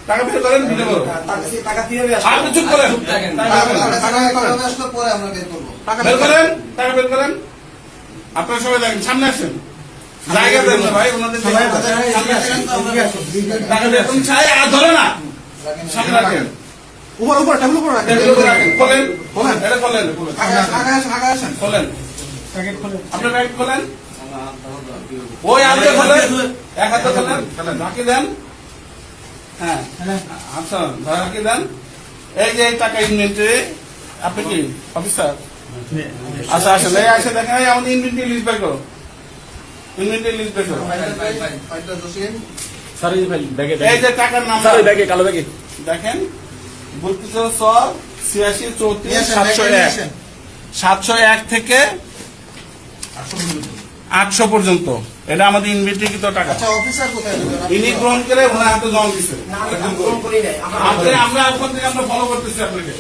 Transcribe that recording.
টাকা বের করেন, দিতে পারো। টাকা কিভাবে আপনি চুপ করেন। পরে আমরা বের করবো। বের করেন, টাকা বের করেন। আপনারা সবাই দেখেন, সামনে আসেন। জায়গা দেন না ভাই, ওনাদের জায়গা দেন। টাকা বের করুন, ছাই আর ধরে না। সামনে রাখেন। উপর টেবিল উপর রাখেন। টেবিলের উপর রাখেন। খোলেন, এটা খোলেন, খোলেন। আগে আসেন। খোলেন। আপনার ব্যাগ খোলেন। ওই হাতে খোলেন, এক হাতে খোলেন, ঢাকি দেন। হ্যাঁ, আচ্ছা, ঢাকি দেন। এই যে এই টাকা ইনভেন্টরি, আপনি কি অফিসার? আচ্ছা, আসলে আসে দেখেন, এই আমাদের ইনভেন্টরি লিস্ট বের করো। ইনভেন্টরি লিস্ট বের করো। এই যে টাকার নাম দেখেন, 701 থেকে 800 পর্যন্ত। এটা আমাদের ইনভেন্টরিকৃত টাকা। ইনি গ্রহণ করে ওনার হাতে জমা দিচ্ছে। আমরা ওখান থেকে আমরা ফলো করতেছি আপনাকে।